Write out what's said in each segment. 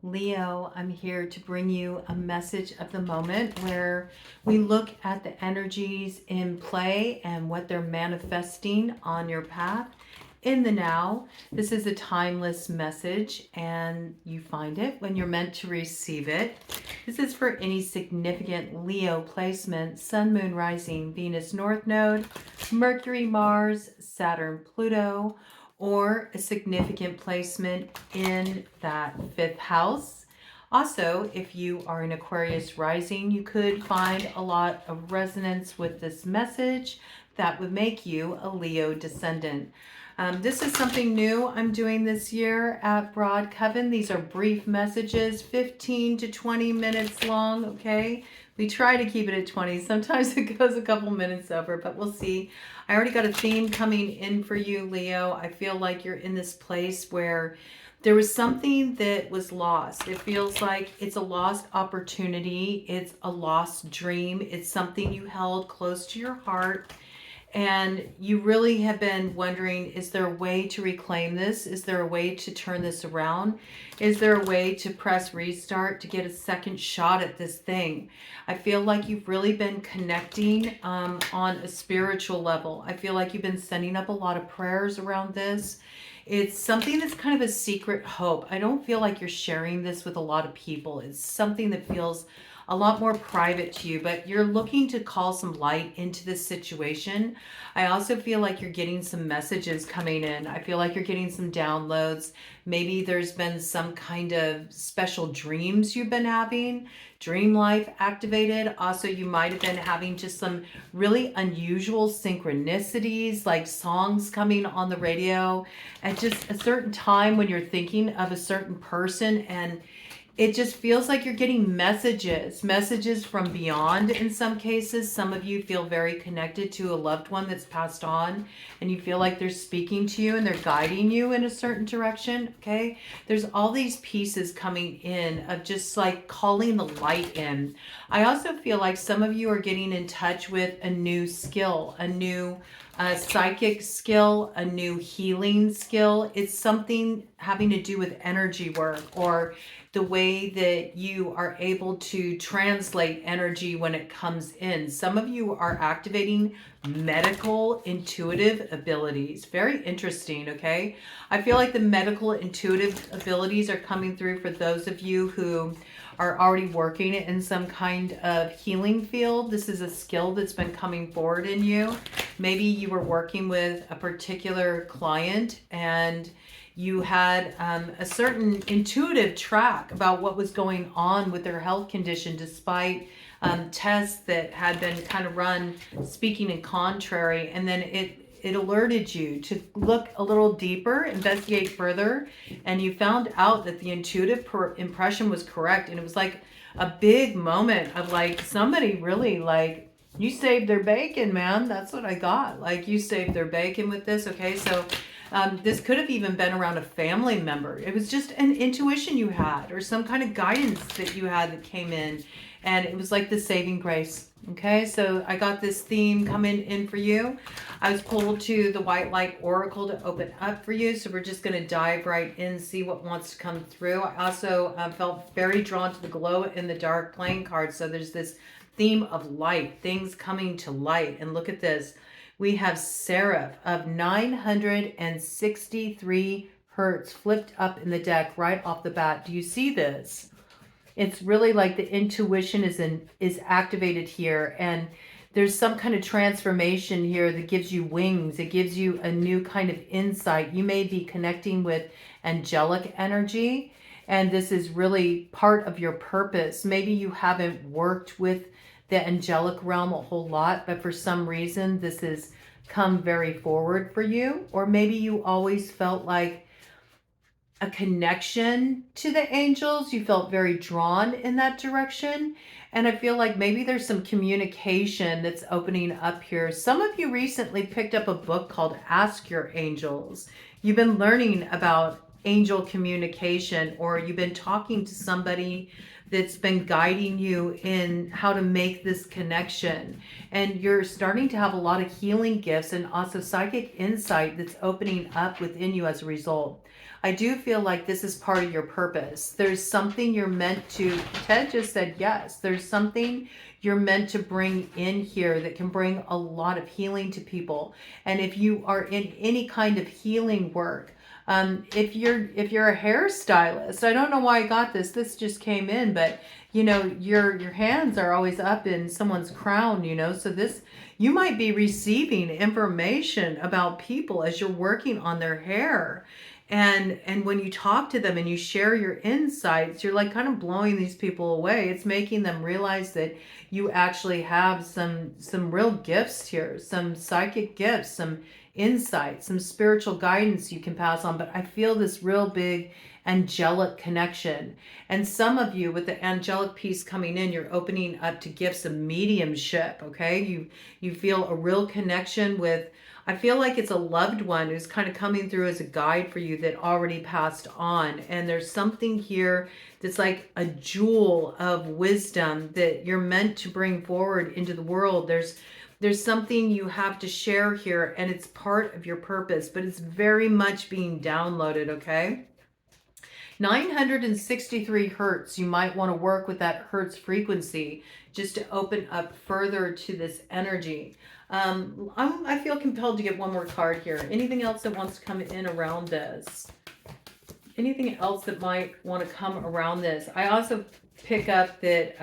Leo, I'm here to bring you a message of the moment where we look at the energies in play and what they're manifesting on your path in the now. This is a timeless message and you find it when you're meant to receive it. This is for any significant Leo placement: Sun, Moon, Rising, Venus, North Node, Mercury, Mars, Saturn, Pluto, or a significant placement in that fifth house. Also, if you are an Aquarius rising, you could find a lot of resonance with this message that would make you a Leo descendant. This is something new I'm doing this year at Broad Coven. These are brief messages, 15 to 20 minutes long, okay? We try to keep it at 20. Sometimes it goes a couple minutes over, but we'll see. I already got a theme coming in for you, Leo. I feel like you're in this place where there was something that was lost. It feels like it's a lost opportunity. It's a lost dream. It's something you held close to your heart. And you really have been wondering, is there a way to reclaim this? Is there a way to turn this around? Is there a way to press restart to get a second shot at this thing? I feel like you've really been connecting on a spiritual level. I feel like you've been sending up a lot of prayers around this. It's something that's kind of a secret hope. I don't feel like you're sharing this with a lot of people. It's something that feels a lot more private to you, but you're looking to call some light into this situation. I also feel like you're getting some messages coming in. I feel like you're getting some downloads. Maybe there's been some kind of special dreams you've been having, dream life activated. Also, you might have been having just some really unusual synchronicities, like songs coming on the radio at just a certain time when you're thinking of a certain person, and it just feels like you're getting messages from beyond in some cases. Some of you feel very connected to a loved one that's passed on, and you feel like they're speaking to you and they're guiding you in a certain direction, okay? There's all these pieces coming in of just like calling the light in. I also feel like some of you are getting in touch with a new skill, a new psychic skill, a new healing skill. It's something having to do with energy work, or the way that you are able to translate energy when it comes in. Some of you are activating medical intuitive abilities. Very interesting, okay? I feel like the medical intuitive abilities are coming through for those of you who are already working in some kind of healing field. This is a skill that's been coming forward in you. Maybe you were working with a particular client and you had a certain intuitive track about what was going on with their health condition, despite tests that had been kind of run speaking in contrary, and then it alerted you to look a little deeper, investigate further, and you found out that the intuitive impression was correct. And it was like a big moment of like somebody really like, you saved their bacon, man. That's what I got. Like, you saved their bacon with this. Okay, so this could have even been around a family member. It was just an intuition you had, or some kind of guidance that you had that came in, and it was like the saving grace. Okay, so I got this theme coming in for you. I was pulled to the White Light Oracle to open up for you, so we're just going to dive right in, see what wants to come through. I also felt very drawn to the Glow in the Dark playing card, so there's this theme of light, things coming to light. And look at this. We have Seraph of 963 hertz flipped up in the deck right off the bat. Do you see this? It's really like the intuition is activated here, and there's some kind of transformation here that gives you wings. It gives you a new kind of insight. You may be connecting with angelic energy, and this is really part of your purpose. Maybe you haven't worked with the angelic realm a whole lot, but for some reason this has come very forward for you. Or maybe you always felt like a connection to the angels. You felt very drawn in that direction. And I feel like maybe there's some communication that's opening up here. Some of you recently picked up a book called Ask Your Angels. You've been learning about angel communication, or you've been talking to somebody that's been guiding you in how to make this connection. And you're starting to have a lot of healing gifts and also psychic insight that's opening up within you as a result. I do feel like this is part of your purpose. There's something you're meant to, Ted just said yes, there's something you're meant to bring in here that can bring a lot of healing to people. And if you are in any kind of healing work, if you're a hairstylist, I don't know why I got this. This just came in, but you know, your hands are always up in someone's crown, you know. So this, you might be receiving information about people as you're working on their hair. And when you talk to them and you share your insights, you're like kind of blowing these people away. It's making them realize that you actually have some real gifts here, some psychic gifts, some insight, some spiritual guidance you can pass on. But I feel this real big angelic connection. And some of you with the angelic piece coming in, you're opening up to gifts of mediumship, okay? You feel a real connection with, I feel like it's a loved one who's kind of coming through as a guide for you that already passed on. And there's something here that's like a jewel of wisdom that you're meant to bring forward into the world. There's something you have to share here, and it's part of your purpose, but it's very much being downloaded, okay? 963 hertz, you might want to work with that hertz frequency just to open up further to this energy. I feel compelled to get one more card here. Anything else that wants to come in around this? Anything else that might want to come around this? I also pick up that,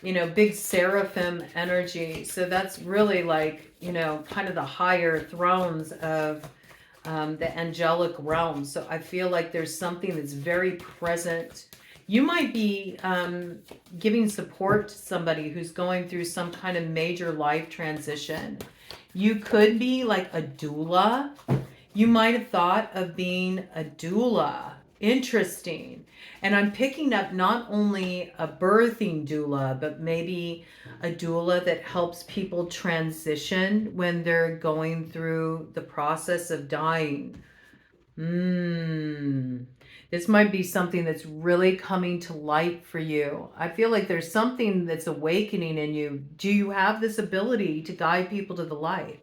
you know, big seraphim energy. So that's really like, you know, kind of the higher thrones of the angelic realm. So I feel like there's something that's very present. You might be giving support to somebody who's going through some kind of major life transition. You could be like a doula. You might have thought of being a doula. Interesting. And I'm picking up not only a birthing doula, but maybe a doula that helps people transition when they're going through the process of dying. This might be something that's really coming to light for you. I feel like there's something that's awakening in you. Do you have this ability to guide people to the light?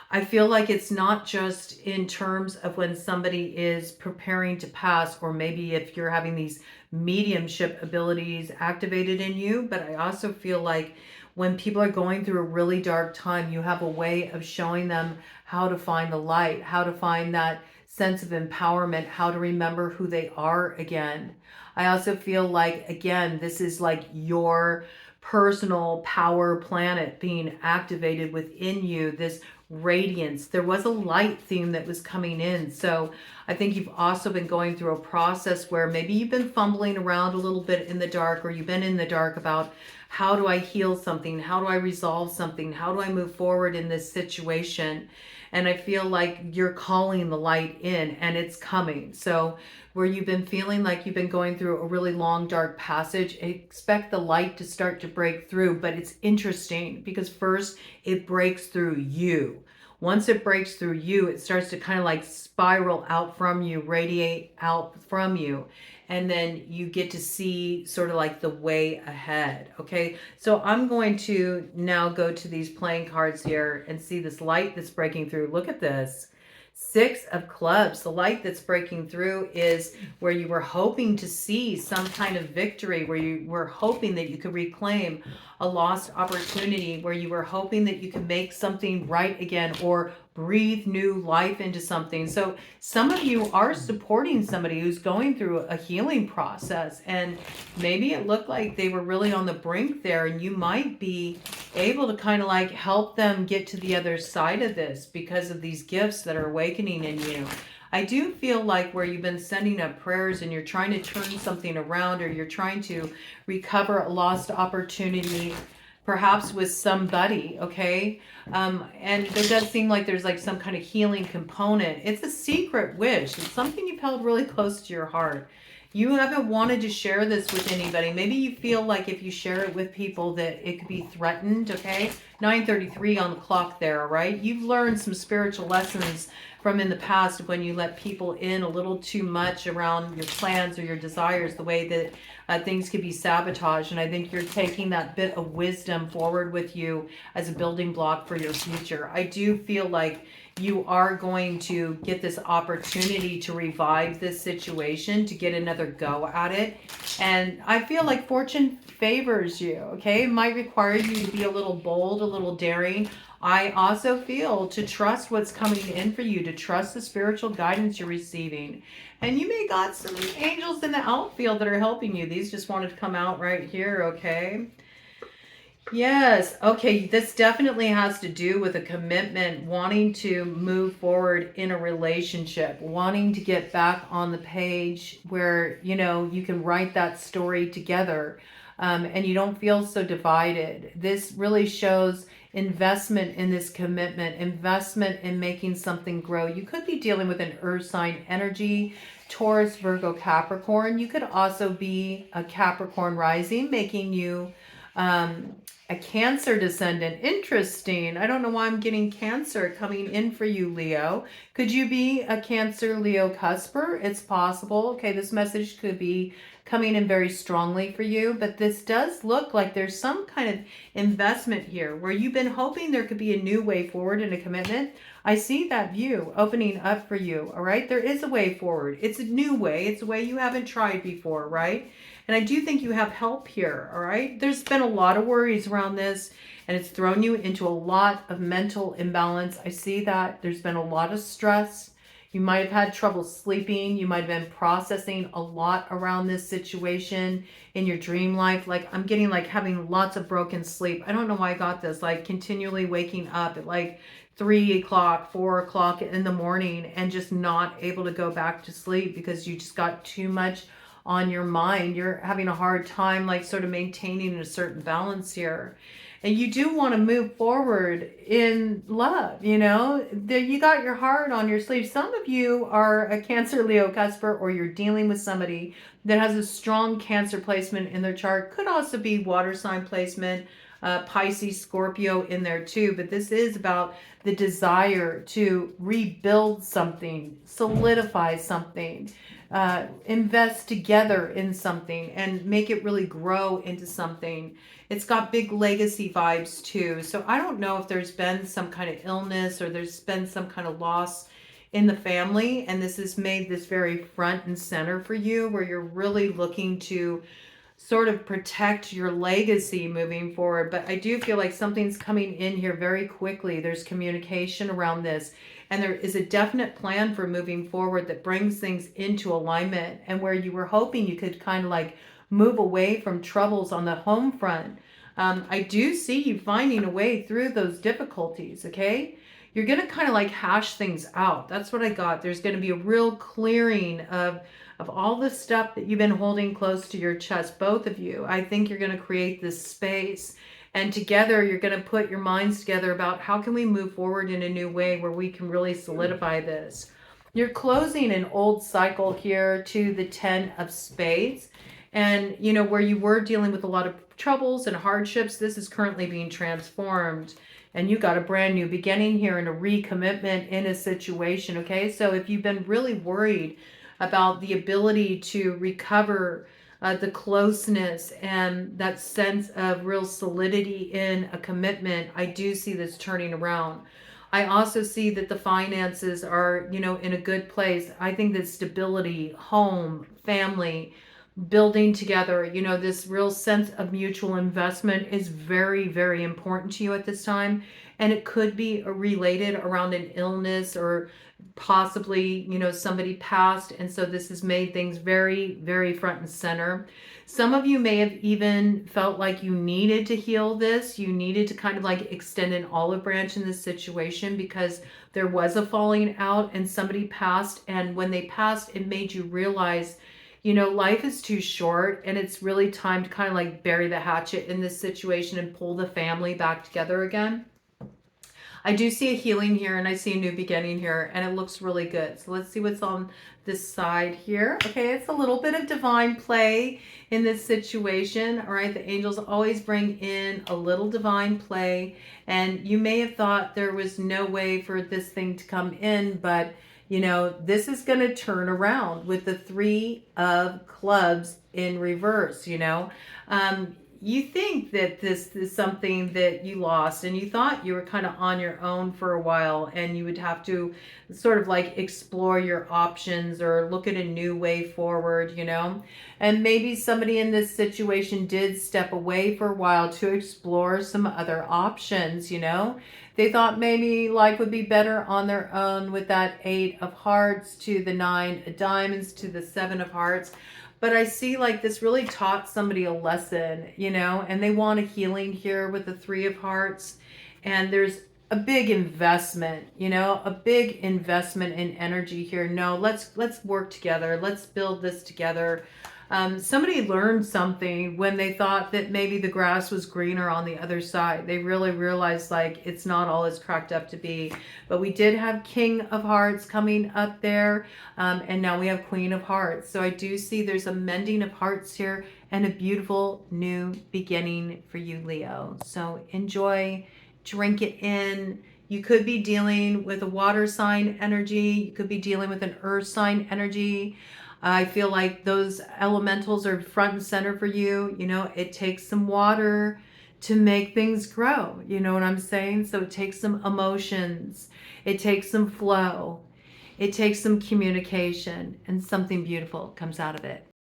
I feel like it's not just in terms of when somebody is preparing to pass, or maybe if you're having these mediumship abilities activated in you, but I also feel like when people are going through a really dark time, you have a way of showing them how to find the light, how to find that sense of empowerment, how to remember who they are again. I also feel like, again, this is like your personal power planet being activated within you, this radiance. There was a light theme that was coming in. So I think you've also been going through a process where maybe you've been fumbling around a little bit in the dark, or you've been in the dark about how do I heal something? How do I resolve something? How do I move forward in this situation? And I feel like you're calling the light in, and it's coming. So where you've been feeling like you've been going through a really long, dark passage, expect the light to start to break through. But it's interesting because first it breaks through you. Once it breaks through you, it starts to kind of like spiral out from you, radiate out from you. And then you get to see sort of like the way ahead. Okay, so I'm going to now go to these playing cards here and see this light that's breaking through. Look at this. 6 of clubs. The light that's breaking through is where you were hoping to see some kind of victory, where you were hoping that you could reclaim a lost opportunity, where you were hoping that you could make something right again or breathe new life into something. So some of you are supporting somebody who's going through a healing process, and maybe it looked like they were really on the brink there, and you might be able to kind of like help them get to the other side of this because of these gifts that are awakening in you. I do feel like where you've been sending up prayers and you're trying to turn something around, or you're trying to recover a lost opportunity, perhaps with somebody, okay? And there does seem like there's like some kind of healing component. It's a secret wish. It's something you've held really close to your heart. You haven't wanted to share this with anybody. Maybe you feel like if you share it with people that it could be threatened, okay? 9:33 on the clock there, all right? You've learned some spiritual lessons from in the past when you let people in a little too much around your plans or your desires, the way that things could be sabotaged. And I think you're taking that bit of wisdom forward with you as a building block for your future. I do feel like you are going to get this opportunity to revive this situation, to get another go at it. And I feel like fortune favors you, okay? It might require you to be a little bold, a little daring. I also feel to trust what's coming in for you, to trust the spiritual guidance you're receiving. And you may got some angels in the outfield that are helping you. These just wanted to come out right here, okay? Yes, okay, this definitely has to do with a commitment, wanting to move forward in a relationship, wanting to get back on the page where, you know, you can write that story together, and you don't feel so divided. This really shows investment in this commitment, investment in making something grow. You could be dealing with an earth sign energy, Taurus, Virgo, Capricorn. You could also be a Capricorn rising, making you a Cancer descendant. Interesting. I don't know why I'm getting Cancer coming in for you, Leo. Could you be a Cancer Leo cusper? It's possible. Okay, this message could be coming in very strongly for you, but this does look like there's some kind of investment here where you've been hoping there could be a new way forward in a commitment. I see that view opening up for you, all right? There is a way forward. It's a new way. It's a way you haven't tried before, right? And I do think you have help here, all right? There's been a lot of worries around this, and it's thrown you into a lot of mental imbalance. I see that. There's been a lot of stress. You might have had trouble sleeping. You might have been processing a lot around this situation in your dream life. Like, I'm getting like having lots of broken sleep. I don't know why I got this. Like, continually waking up at like 3 o'clock, 4 o'clock in the morning and just not able to go back to sleep because you just got too much on your mind. You're having a hard time like sort of maintaining a certain balance here. And you do want to move forward in love, you know. You got your heart on your sleeve. Some of you are a Cancer Leo cusper, or you're dealing with somebody that has a strong Cancer placement in their chart. Could also be water sign placement, Pisces, Scorpio in there too. But this is about the desire to rebuild something, solidify something, invest together in something and make it really grow into something. It's got big legacy vibes too. So I don't know if there's been some kind of illness or there's been some kind of loss in the family, and this has made this very front and center for you, where you're really looking to sort of protect your legacy moving forward. But I do feel like something's coming in here very quickly. There's communication around this, and there is a definite plan for moving forward that brings things into alignment, and where you were hoping you could kind of like move away from troubles on the home front. I do see you finding a way through those difficulties, okay? You're going to kind of like hash things out. That's what I got. There's going to be a real clearing of all the stuff that you've been holding close to your chest, both of you. I think you're going to create this space, and together you're going to put your minds together about how can we move forward in a new way where we can really solidify this. You're closing an old cycle here to the 10 of Spades. And, you know, where you were dealing with a lot of troubles and hardships, this is currently being transformed. And you got a brand new beginning here and a recommitment in a situation, okay? So if you've been really worried about the ability to recover the closeness and that sense of real solidity in a commitment, I do see this turning around. I also see that the finances are, you know, in a good place. I think that stability, home, family, building together, you know, this real sense of mutual investment is very, very important to you at this time. And it could be related around an illness, or possibly, you know, somebody passed. And so this has made things very, very front and center. Some of you may have even felt like you needed to heal this. You needed to kind of like extend an olive branch in this situation because there was a falling out and somebody passed. And when they passed, it made you realize, you know, life is too short, and it's really time to kind of like bury the hatchet in this situation and pull the family back together again. I do see a healing here, and I see a new beginning here, and it looks really good. So let's see what's on this side here. Okay, it's a little bit of divine play in this situation. All right, the angels always bring in a little divine play, and you may have thought there was no way for this thing to come in, but you know, this is going to turn around with the 3 of clubs in reverse, you know. you think that this is something that you lost, and you thought you were kind of on your own for a while, and you would have to sort of like explore your options or look at a new way forward, you know. And maybe somebody in this situation did step away for a while to explore some other options, you know. They thought maybe life would be better on their own, with that 8 of Hearts to the 9 of Diamonds to the 7 of Hearts. But I see like this really taught somebody a lesson, you know, and they want a healing here with the 3 of Hearts. And there's a big investment, you know, a big investment in energy here. No, let's work together. Let's build this together. Somebody learned something when they thought that maybe the grass was greener on the other side. They really realized like it's not all it's cracked up to be. But we did have King of Hearts coming up there, and now we have Queen of Hearts. So I do see there's a mending of hearts here and a beautiful new beginning for you, Leo. So enjoy, drink it in. You could be dealing with a water sign energy. You could be dealing with an earth sign energy. I feel like those elementals are front and center for you. You know, it takes some water to make things grow. You know what I'm saying? So it takes some emotions. It takes some flow. It takes some communication, and something beautiful comes out of it.